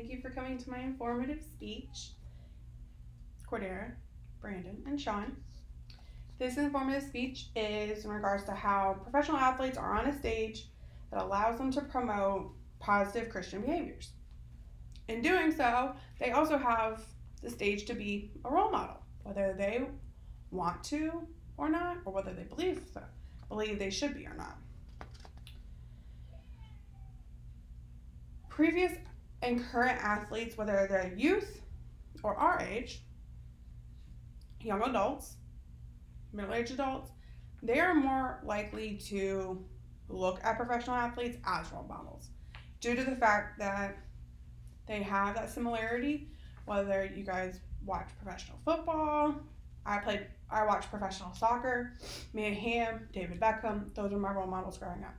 thank you for coming to my informative speech. Cordera, Brandon, and Sean. This informative speech is in regards to how professional athletes are on a stage that allows them to promote positive Christian behaviors. In doing so, they also have the stage to be a role model, whether they want to or not, or whether they believe they should be or not. Previous and current athletes, whether they're youth or our age, young adults, middle-aged adults, they are more likely to look at professional athletes as role models due to the fact that they have that similarity. Whether you guys watch professional football, I watched professional soccer, Mia Hamm, David Beckham, those are my role models growing up.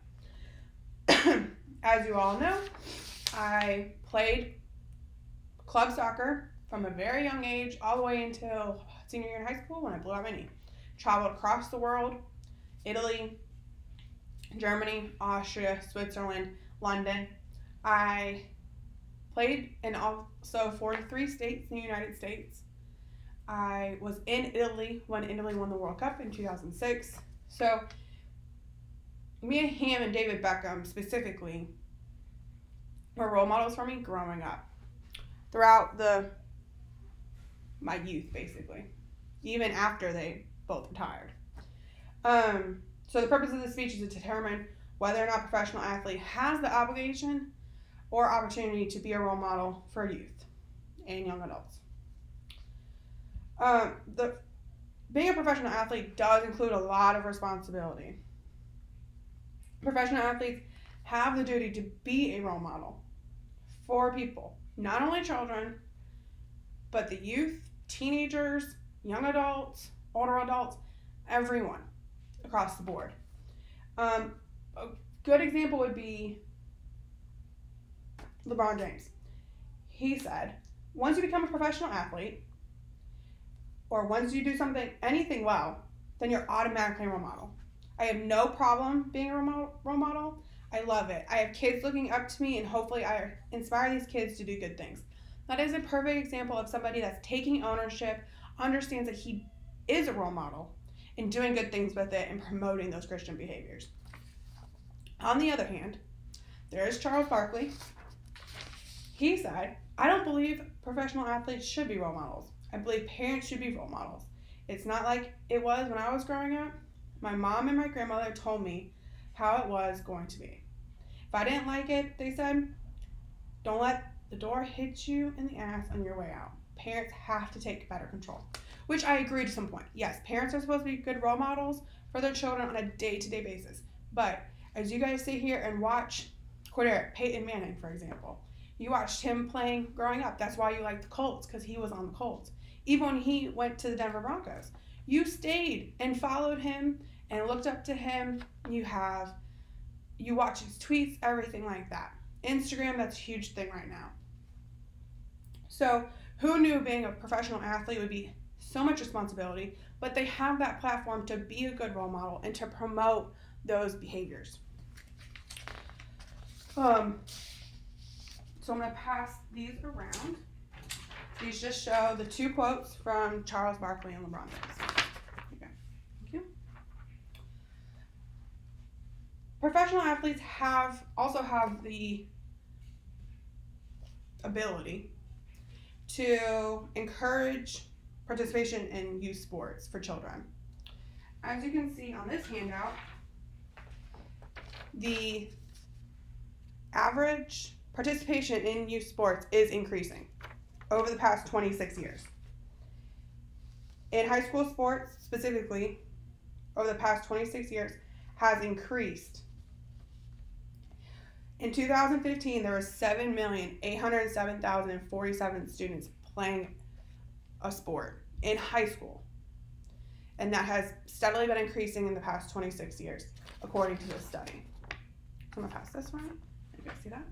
As you all know, I played club soccer from a very young age all the way until senior year in high school when I blew out my knee. Traveled across the world, Italy, Germany, Austria, Switzerland, London. I played in also 43 states in the United States. I was in Italy when Italy won the World Cup in 2006. So Mia Hamm and David Beckham specifically were role models for me growing up throughout my youth, basically, even after they both retired. So the purpose of this speech is to determine whether or not a professional athlete has the obligation or opportunity to be a role model for youth and young adults. Being a professional athlete does include a lot of responsibility. Professional athletes have the duty to be a role model for people, not only children, but the youth, teenagers, young adults, older adults, everyone across the board. A good example would be LeBron James. He said, once you become a professional athlete, or once you do anything well, then you're automatically a role model. I have no problem being a role model. I love it. I have kids looking up to me, and hopefully I inspire these kids to do good things. That is a perfect example of somebody that's taking ownership, understands that he is a role model, and doing good things with it and promoting those Christian behaviors. On the other hand, there is Charles Barkley. He said, I don't believe professional athletes should be role models. I believe parents should be role models. It's not like it was when I was growing up. My mom and my grandmother told me how it was going to be. If I didn't like it, they said, don't let the door hit you in the ass on your way out. Parents have to take better control, which I agree to some point. Yes, parents are supposed to be good role models for their children on a day-to-day basis. But as you guys sit here and watch Peyton Manning, for example, you watched him playing growing up. That's why you like the Colts, because he was on the Colts. Even when he went to the Denver Broncos, you stayed and followed him and looked up to him. You watch his tweets, everything like that. Instagram, that's a huge thing right now. So who knew being a professional athlete would be so much responsibility, but they have that platform to be a good role model and to promote those behaviors. So I'm going to pass these around. These just show the two quotes from Charles Barkley and LeBron James. Okay, thank you. Professional athletes also have the ability to encourage participation in youth sports for children. As you can see on this handout, the average participation in youth sports is increasing over the past 26 years. In high school sports specifically, over the past 26 years, has increased. In 2015, there were 7,807,047 students playing a sport in high school. And that has steadily been increasing in the past 26 years, according to this study. I'm going to pass this around. You guys see that?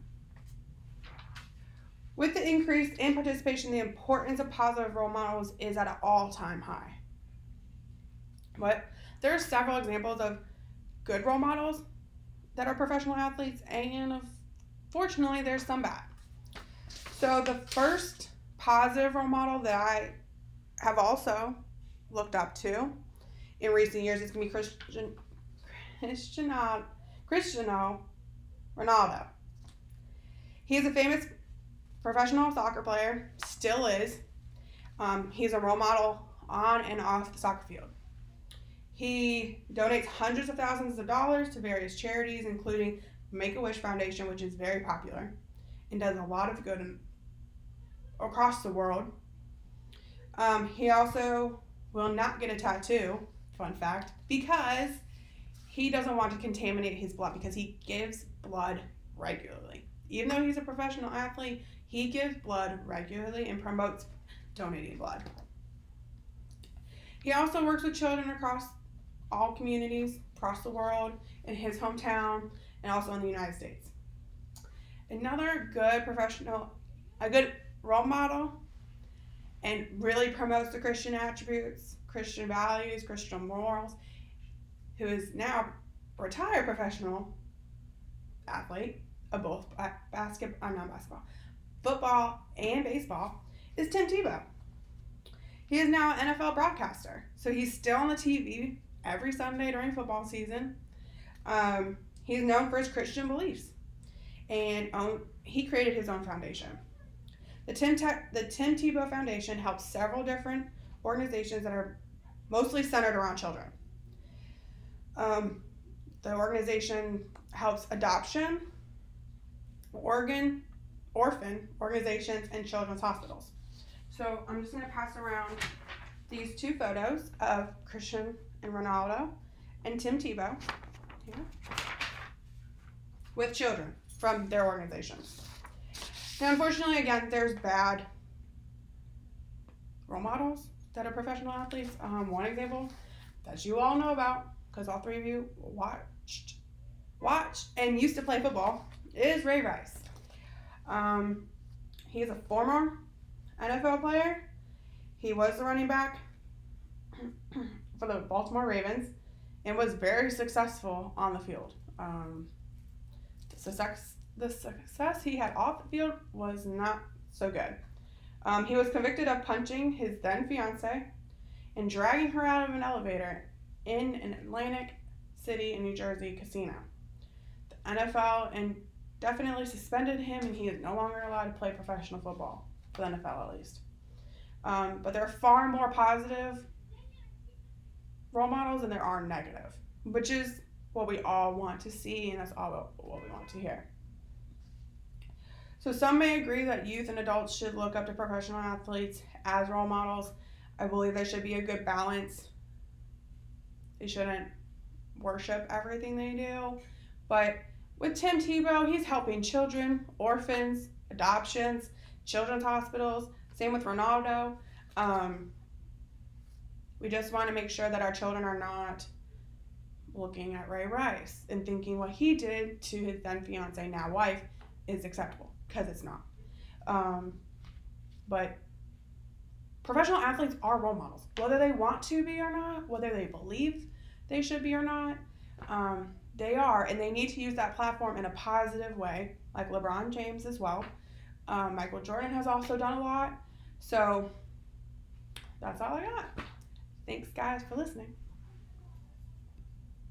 With the increase in participation, the importance of positive role models is at an all-time high. But there are several examples of good role models that are professional athletes, and unfortunately, there's some bad. So the first positive role model that I have also looked up to in recent years is going to be Cristiano Ronaldo. He is a famous professional soccer player, still is. He's a role model on and off the soccer field. He donates hundreds of thousands of dollars to various charities, including Make-A-Wish Foundation, which is very popular and does a lot of good across the world. He also will not get a tattoo, fun fact, because he doesn't want to contaminate his blood, because he gives blood regularly. Even though he's a professional athlete, he gives blood regularly and promotes donating blood. He also works with children across all communities across the world, in his hometown, and also in the United States. Another good a good role model, and really promotes the Christian attributes, Christian values, Christian morals, who is now a retired professional athlete of both football and baseball, is Tim Tebow. He is now an NFL broadcaster, so he's still on the TV every Sunday during football season. He's known for his Christian beliefs, and he created his own foundation. The Tim Tebow Foundation helps several different organizations that are mostly centered around children. The organization helps adoption, orphan organizations, and children's hospitals. So I'm just going to pass around these two photos of Cristiano Ronaldo and Tim Tebow here, with children from their organizations. Now, unfortunately, again, there's bad role models that are professional athletes. One example that you all know about, because all three of you watched and used to play football, is Ray Rice. He is a former NFL player. He was the running back for the Baltimore Ravens and was very successful on the field. The success he had off the field was not so good. He was convicted of punching his then fiance and dragging her out of an elevator in an Atlantic City in New Jersey casino. The NFL indefinitely suspended him, and he is no longer allowed to play professional football, for the NFL at least. But there are far more positive role models than there are negative, which is what we all want to see, and that's all what we want to hear. So some may agree that youth and adults should look up to professional athletes as role models. I believe there should be a good balance. They shouldn't worship everything they do. But with Tim Tebow, he's helping children, orphans, adoptions, children's hospitals. Same with Ronaldo. We just want to make sure that our children are not looking at Ray Rice and thinking what he did to his then fiance, now wife, is acceptable, because it's not. But professional athletes are role models, whether they want to be or not, whether they believe they should be or not. They are, and they need to use that platform in a positive way, like LeBron James as well. Michael Jordan has also done a lot. So that's all I got. Thanks, guys, for listening.